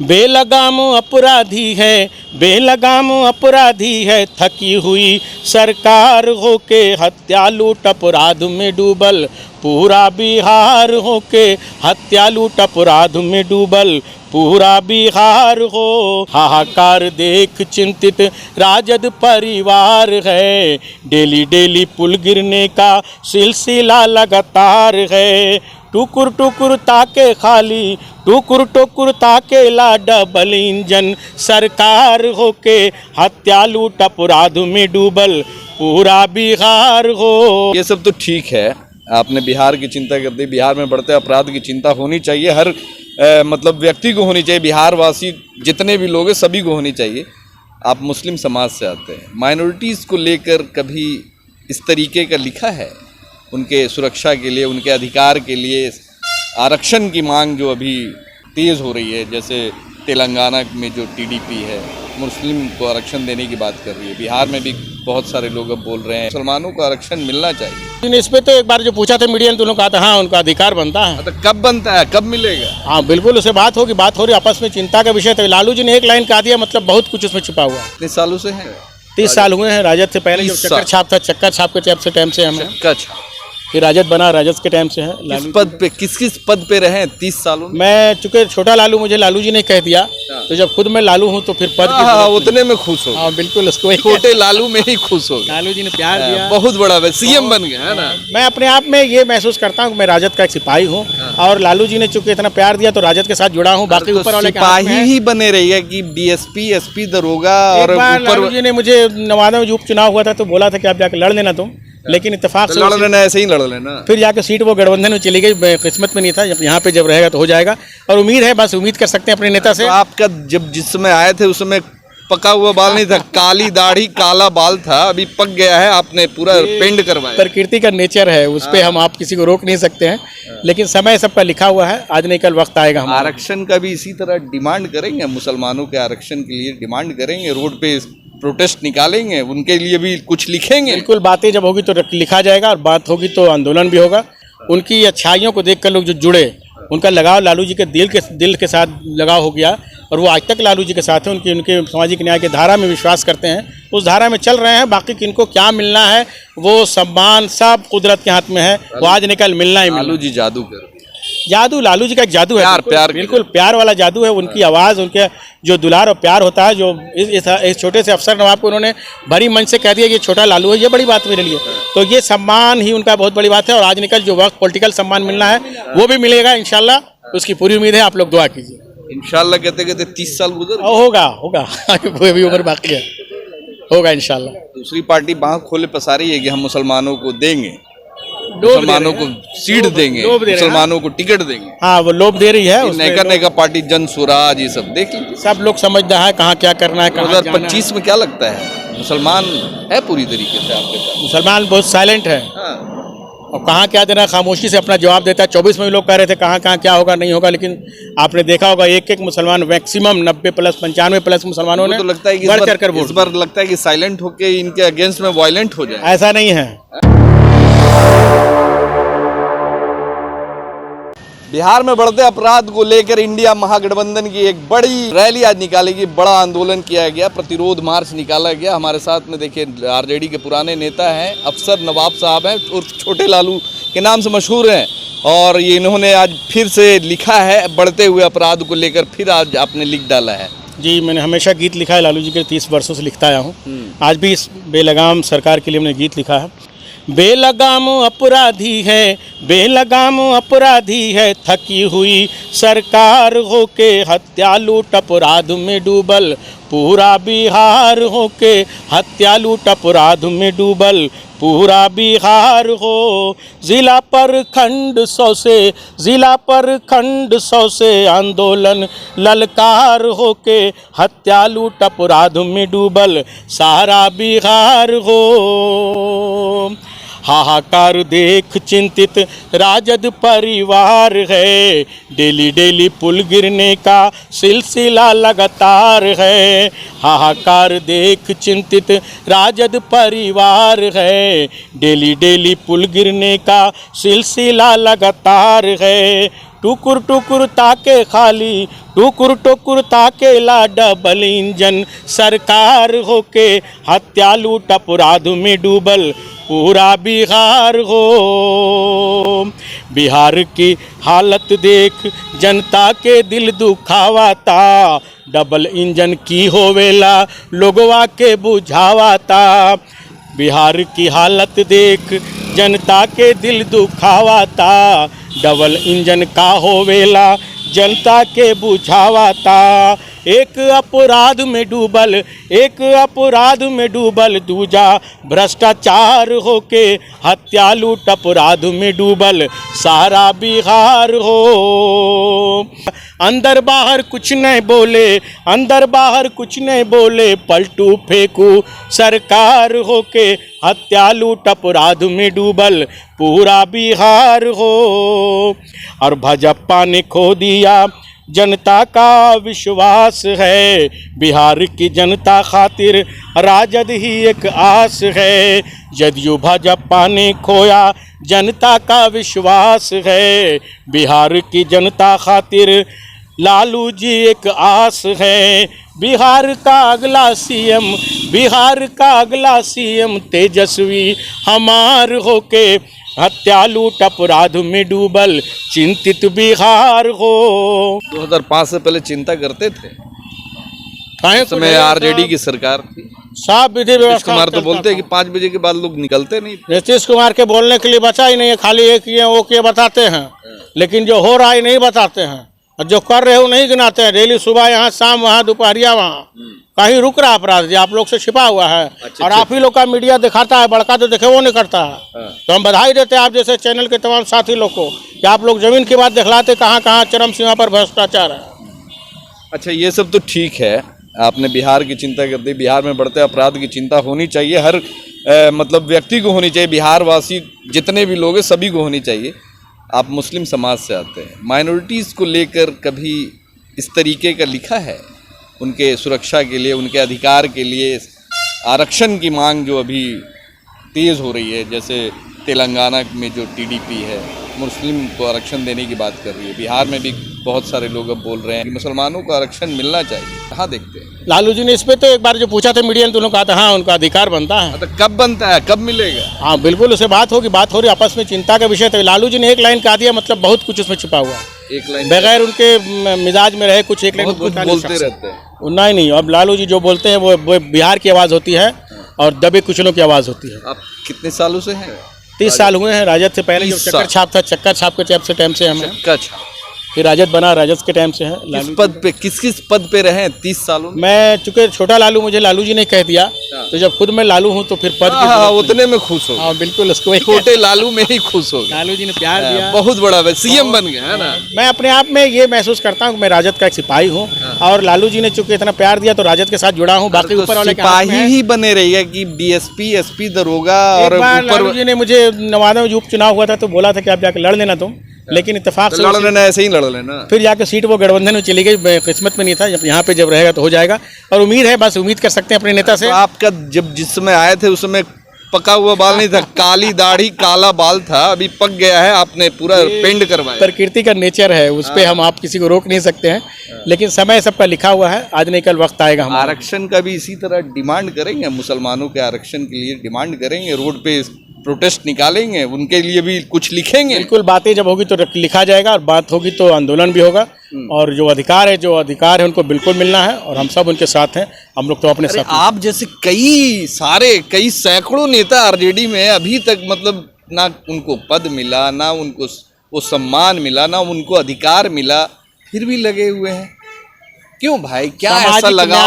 बेलगाम अपराधी है, बेलगाम अपराधी है, थकी हुई सरकार हो के हत्या लूट अपराध में डूबल पूरा बिहार हो के हत्या लूट अपराध में डूबल पूरा बिहार हो। हाहाकार देख चिंतित राजद परिवार है, डेली डेली पुल गिरने का सिलसिला लगातार है। टुकुर टुकुर ताके खाली, टुकुर टुकुर ताके ला डबल इंजन सरकार हो के हत्या लूट अपराध में डूबल पूरा बिहार हो। ये सब तो ठीक है, आपने बिहार की चिंता कर दी। बिहार में बढ़ते अपराध की चिंता होनी चाहिए, हर मतलब व्यक्ति को होनी चाहिए। बिहार वासी जितने भी लोग हैं सभी को होनी चाहिए। आप मुस्लिम समाज से आते हैं, माइनॉरिटीज़ को लेकर कभी इस तरीके का लिखा है? उनके सुरक्षा के लिए, उनके अधिकार के लिए आरक्षण की मांग जो अभी तेज़ हो रही है, जैसे तेलंगाना में जो टीडीपी है मुस्लिम को आरक्षण देने की बात कर रही है, बिहार में भी बहुत सारे लोग अब बोल रहे हैं मुसलमानों को आरक्षण मिलना चाहिए। इस पे तो एक बार जो पूछा था मीडिया ने, तो उन्होंने कहा था हाँ उनका अधिकार बनता है। तो कब बनता है, कब मिलेगा? हाँ बिल्कुल, उससे बात होगी, बात हो रही आपस में, चिंता का विषय था। लालू जी ने एक लाइन कहा दिया, मतलब बहुत कुछ उसमें छुपा हुआ है। कितने सालों से है? 30 साल हुए हैं राजद से पहले, जो चक्कर छाप था, चक्कर छाप के टाइम से हमें, फिर राजद बना, राजद के टाइम से है। किस पद पे, किस पद पे रहे 30 सालों में? मैं चूंकि छोटा लालू, मुझे लालू जी ने कह दिया, तो जब खुद मैं लालू हूँ तो फिर पद उतने में खुश हो। हाँ बिल्कुल, उसको छोटे लालू में ही खुश हो। लालू जी ने प्यार दिया, बहुत बड़ा सीएम बन गया है ना। मैं अपने आप में ये महसूस करता हूँ कि मैं राजद का एक सिपाही हूँ, और लालू जी ने चूंकि इतना प्यार दिया तो राजद के साथ जुड़ा हूँ। बाकी ऊपर वाले सिपाही ही बने रहिए कि डीएसपी, एसपी, दरोगा। और लालू जी ने मुझे नवादा में जो उपचुनाव हुआ था तो बोला था कि आप जाकर लड़ लेना तुम, लेकिन इत्तेफाक से लड़ लेना, ऐसे ही लड़ लेना। फिर जाकर सीट वो गठबंधन में चली गई, किस्मत में नहीं था। जब यहाँ पे जब रहेगा तो हो जाएगा, और उम्मीद है, बस उम्मीद कर सकते हैं अपने नेता से। तो आपका जब जिस समय आए थे उस समय पका हुआ बाल नहीं था, काली दाढ़ी काला बाल था, अभी पक गया है, आपने पूरा पेंट करवाया। प्रकृति का नेचर है, उस पे हम आप किसी को रोक नहीं सकते हैं, लेकिन समय सबका लिखा हुआ है, आज नहीं कल वक्त आएगा। हम आरक्षण का भी इसी तरह डिमांड करेंगे, मुसलमानों के आरक्षण के लिए डिमांड करेंगे, रोड पे प्रोटेस्ट निकालेंगे, उनके लिए भी कुछ लिखेंगे। बिल्कुल, बातें जब होगी तो लिखा जाएगा, और बात होगी तो आंदोलन भी होगा। उनकी अच्छाइयों को देखकर लोग जो जुड़े, उनका लगाव लालू जी के दिल के साथ लगाव हो गया, और वो आज तक लालू जी के साथ हैं। उनके सामाजिक न्याय की धारा में विश्वास करते हैं, उस धारा में चल रहे हैं। बाकी किनको क्या मिलना है, वो सम्मान सब कुदरत के हाथ में है, वो आज निकल मिलना ही। लालू जी जादू कर, जादू लालू जी का एक जादू है, प्यार बिल्कुल प्यार वाला जादू है। उनकी आवाज़, उनके जो दुलार और प्यार होता है, जो इस छोटे से अफसर नवाब को उन्होंने भरी मंच से कह दिया कि ये छोटा लालू है, ये बड़ी बात मेरे लिए। तो ये सम्मान ही उनका बहुत बड़ी बात है, और आज निकल जो वक्त पॉलिटिकल सम्मान मिलना है वो भी मिलेगा इंशाल्लाह, उसकी पूरी उम्मीद है। आप लोग दुआ कीजिए। इंशाल्लाह कहते कहते 30 साल गुजर होगा अभी उम्र बाकी है, होगा इंशाल्लाह। दूसरी पार्टी बांह खोले पसारी है कि हम मुसलमानों को देंगे, मुसलमानों को सीट देंगे, मुसलमानों को टिकट देंगे। हाँ, वो लोभ दे रही है। नेका पार्टी, जन स्वराज, ये सब देख लीजिए, सब लोग समझदार है कहाँ क्या करना है। 2025 में क्या लगता है, मुसलमान है पूरी तरीके से आपके पास? मुसलमान बहुत साइलेंट है, और कहाँ क्या देना, खामोशी से अपना जवाब देता है। 24 में लोग कह रहे थे कहाँ क्या होगा नहीं होगा, लेकिन आपने देखा होगा एक मुसलमान, मैक्सिमम 90+, 95+ मुसलमानों ने तो लगता है कि इस बार लगता है कि साइलेंट होके इनके अगेंस्ट में वायलेंट हो जाए। ऐसा नहीं है। बिहार में बढ़ते अपराध को लेकर इंडिया महागठबंधन की एक बड़ी रैली आज निकालेगी, बड़ा आंदोलन किया गया, प्रतिरोध मार्च निकाला गया। हमारे साथ में देखिए आरजेडी के पुराने नेता हैं, अफसर नवाब साहब हैं, और छोटे लालू के नाम से मशहूर हैं, और ये इन्होंने आज फिर से लिखा है बढ़ते हुए अपराध को लेकर, फिर आज आपने लिख डाला है। जी, मैंने हमेशा गीत लिखा है, लालू जी के 30 वर्षों से लिखता आया हूँ। आज भी इस बेलगाम सरकार के लिए मैंने गीत लिखा है। बेलगाम अपराधी है, बेलगाम अपराधी है, थकी हुई सरकार हो के हत्या लूट अपराध में डूबल पूरा बिहार हो के हत्या लूट अपराध में डूबल पूरा बिहार हो। जिला पर खंड 100 से आंदोलन ललकार हो के हत्या लूट अपराध में डूबल सारा बिहार हो। हाहाकार देख चिंतित राजद परिवार है, डेली डेली पुल गिरने का सिलसिला लगातार है। हाहाकार देख चिंतित राजद परिवार है, डेली डेली पुल गिरने का सिलसिला लगातार है। टुकुर टुकुर ताके खाली, टुकुर टुकुर ताके ला डबल इंजन सरकार होके हत्या लूट अपराध में डूबल पूरा बिहार हो। बिहार की हालत देख जनता के दिल दुखावाता, डबल इंजन की होवेला लोगवा के बुझावाता। बिहार की हालत देख जनता के दिल दुखावाता, डबल इंजन का होवेला जनता के बुझावाता। एक अपराध में डूबल, एक अपराध में डूबल, दूजा भ्रष्टाचार होके हत्या लूट अपराध में डूबल सारा बिहार हो। अंदर बाहर कुछ नहीं बोले, अंदर बाहर कुछ नहीं बोले, पलटू फेंकू सरकार होके हत्या लूट अपराध में डूबल पूरा बिहार हो। और भाजपा ने खो दिया जनता का विश्वास है, बिहार की जनता खातिर राजद ही एक आस है। जदयू भाजपा ने खोया जनता का विश्वास है, बिहार की जनता खातिर लालू जी एक आस है। बिहार का अगला सीएम, बिहार का अगला सीएम तेजस्वी हमार होके हत्या लूट अपराध में डूबल चिंतित बिहार हो। 2005 से पहले चिंता करते थे, काहे उस समय आरजेडी की सरकार थी। साफ विधि नीतीश व्यवस्था कुमार तो बोलते हैं कि 5 बजे के बाद लोग निकलते नहीं। नीतीश कुमार के बोलने के लिए बचा ही नहीं है, खाली एक ये वो के बताते हैं, लेकिन जो हो रहा है नहीं बताते हैं, और जो कर रहे हो नहीं गिनाते हैं। डेली सुबह यहाँ, शाम वहाँ, दोपहरिया वहाँ, कहीं रुक रहा अपराध जी आप लोग से छिपा हुआ है। और आप ही लोग का मीडिया दिखाता है, बड़का तो देखे वो नहीं करता है। तो हम बधाई देते हैं आप जैसे चैनल के तमाम साथी लोग को कि आप लोग जमीन की बात दिखलाते कहाँ कहाँ चरम सीमा पर भ्रष्टाचार है। अच्छा, ये सब तो ठीक है, आपने बिहार की चिंता कर दी। बिहार में बढ़ते अपराध की चिंता होनी चाहिए, हर मतलब व्यक्ति को होनी चाहिए। बिहार वासी जितने भी लोग हैं सभी को होनी चाहिए। आप मुस्लिम समाज से आते हैं, माइनॉरिटीज़ को लेकर कभी इस तरीके का लिखा है? उनके सुरक्षा के लिए, उनके अधिकार के लिए आरक्षण की मांग जो अभी तेज़ हो रही है, जैसे तेलंगाना में जो टीडीपी है मुस्लिम को आरक्षण देने की बात कर रही है, बिहार में भी बहुत सारे लोग अब बोल रहे हैं कि मुसलमानों को आरक्षण मिलना चाहिए। कहाँ देखते हैं? लालू जी ने इस पे तो एक बार जो पूछा था मीडिया ने, तो उन्होंने कहा था हाँ उनका अधिकार बनता है। तो कब बनता है, कब मिलेगा? हाँ बिल्कुल, उससे बात होगी, बात हो रही आपस में, चिंता का विषय था। लालू जी ने एक लाइन कहा दिया, मतलब बहुत कुछ उसमें छिपा हुआ है। एक लाइन बगैर उनके मिजाज में रहे कुछ एक लाइन बोलते रहते हैं। उतना ही नहीं, अब लालू जी जो बोलते हैं वो बिहार की आवाज़ होती है और दबे कुचलों की आवाज़ होती है। आप कितने सालों से हैं? 30 साल हुए हैं। राजद से पहले जो चक्कर छाप था, चक्कर छाप के टाइम से हमें, फिर राजद बना, राजद के टाइम से है। किस पद पे, किस पद पे रहे 30 सालों में? मैं चूंकि छोटा लालू, मुझे लालू जी ने कह दिया, तो जब खुद मैं लालू हूँ तो फिर पद की उतने में खुश हो। हाँ बिल्कुल, उसको छोटे लालू में ही खुश हो। लालू जी ने प्यार दिया, बहुत बड़ा सीएम बन गया है ना। मैं अपने आप में ये महसूस करता हूँ मैं राजद का एक सिपाही हूँ, और लालू जी ने चूंकि इतना प्यार दिया तो राजद के साथ जुड़ा हूँ। बाकी ऊपर वाले सिपाही ही बने रहिए कि डीएसपी, एसपी, दरोगा। और लालू जी ने मुझे नवादा में उपचुनाव हुआ था तो बोला था कि आप जाके लड़ लेना तुम, लेकिन इत्तेफाक से लड़ लेना, ऐसे ही लड़ लेना। फिर जाके सीट वो गठबंधन में चली गई, किस्मत में नहीं था। जब यहाँ पे जब रहेगा तो हो जाएगा, और उम्मीद है, बस उम्मीद कर सकते हैं अपने नेता से। तो आपका जब जिस समय आए थे उस समय पका हुआ बाल नहीं था, काली दाढ़ी काला बाल था, अभी पक गया है, आपने पूरा पेंट करवाया। प्रकृति का नेचर है, उस पर हम आप किसी को रोक नहीं सकते हैं, लेकिन समय सबका लिखा हुआ है, आज नहीं कल वक्त आएगा। हम आरक्षण का भी इसी तरह डिमांड करेंगे, मुसलमानों के आरक्षण के लिए डिमांड करेंगे, रोड पे प्रोटेस्ट निकालेंगे, उनके लिए भी कुछ लिखेंगे। बिल्कुल, बातें जब होगी तो लिखा जाएगा, और बात होगी तो आंदोलन भी होगा। और जो अधिकार है उनको बिल्कुल मिलना है, और हम सब उनके साथ हैं। हम लोग तो अपने साथ। आप जैसे कई सैकड़ों नेता आरजेडी में अभी तक मतलब ना उनको पद मिला, ना उनको वो सम्मान मिला, ना उनको अधिकार मिला, फिर भी लगे हुए हैं। क्यों भाई, क्या ऐसा लगा?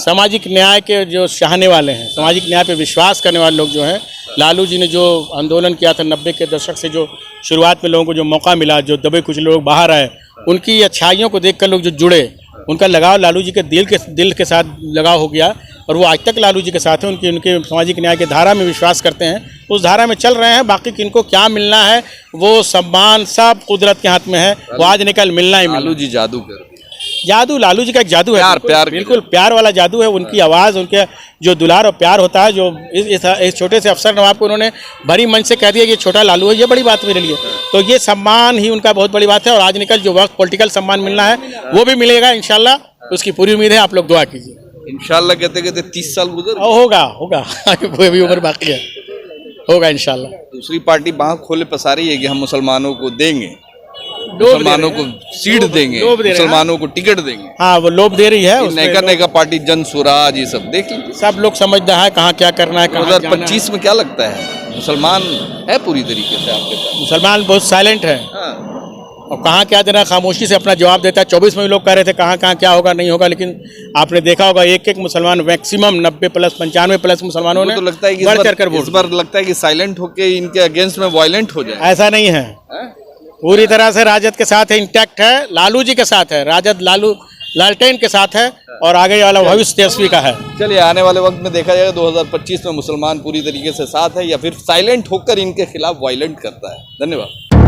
सामाजिक न्याय के जो चाहने वाले हैं, सामाजिक न्याय पे विश्वास करने वाले लोग जो हैं, लालू जी ने जो आंदोलन किया था 90 के दशक से, जो शुरुआत में लोगों को जो मौका मिला, जो दबे कुछ लोग बाहर आए, उनकी अच्छाइयों को देखकर लोग जो जुड़े, उनका लगाव लालू जी के दिल के साथ लगाव हो गया, और वो आज तक लालू जी के साथ हैं। उनके सामाजिक न्याय की धारा में विश्वास करते हैं, उस धारा में चल रहे हैं। बाकी किनको क्या मिलना है, वो सम्मान सब कुदरत के हाथ में है, वो आज निकल मिलना ही। लालू जी जादू कर जादू लालू जी का एक जादू है, प्यार- बिल्कुल, प्यार की बिल्कुल प्यार वाला जादू है। उनकी आवाज़, उनके जो दुलार और प्यार होता है, जो इस छोटे से अफसर नवाब को उन्होंने भरी मंच से कह दिया कि ये छोटा लालू है, ये बड़ी बात मेरे लिए। तो ये सम्मान ही उनका बहुत बड़ी बात है। और आज निकल जो वक्त पॉलिटिकल सम्मान मिलना है वो भी मिलेगा इंशाल्लाह, उसकी पूरी उम्मीद है। आप लोग दुआ कीजिए। इंशाल्लाह कहते कहते 30 साल गुजर गए। होगा होगा वो भी उम्र बाकी है, होगा इंशाल्लाह। दूसरी पार्टी बांह खोले पसारी है कि हम मुसलमानों को देंगे, लोभ दे मुसलमानों रहे को हैं। सीट देंगे, लोभ दे रहे हैं, मुसलमानों को टिकट देंगे। हाँ वो लोभ दे रही है। उसमें नैका नैका पार्टी जन स्वराज ये सब देख लीजिए। सब लोग समझते हैं कहाँ क्या करना है, कहाँ जाना है। 2025 में क्या लगता है, मुसलमान है पूरी तरीके से आपके पास? मुसलमान बहुत साइलेंट है हाँ। और कहाँ क्या देना, खामोशी से अपना जवाब देता है। 24 में भी लोग कह रहे थे कहाँ कहाँ क्या होगा नहीं होगा, लेकिन आपने देखा होगा एक एक मुसलमान मैक्सिमम 90+ 95+ मुसलमानों ने तो लगता है कि बढ़ चढ़ कर इस बार लगता है कि साइलेंट होके इनके अगेंस्ट में वायलेंट हो जाए। ऐसा नहीं है, पूरी तरह से राजद के साथ है, इंटैक्ट है, लालू जी के साथ है, राजद लालू लालटेन के साथ है और आगे वाला भविष्य तेजस्वी का है। चलिए आने वाले वक्त में देखा जाएगा 2025 में मुसलमान पूरी तरीके से साथ है या फिर साइलेंट होकर इनके खिलाफ वायलेंट करता है। धन्यवाद।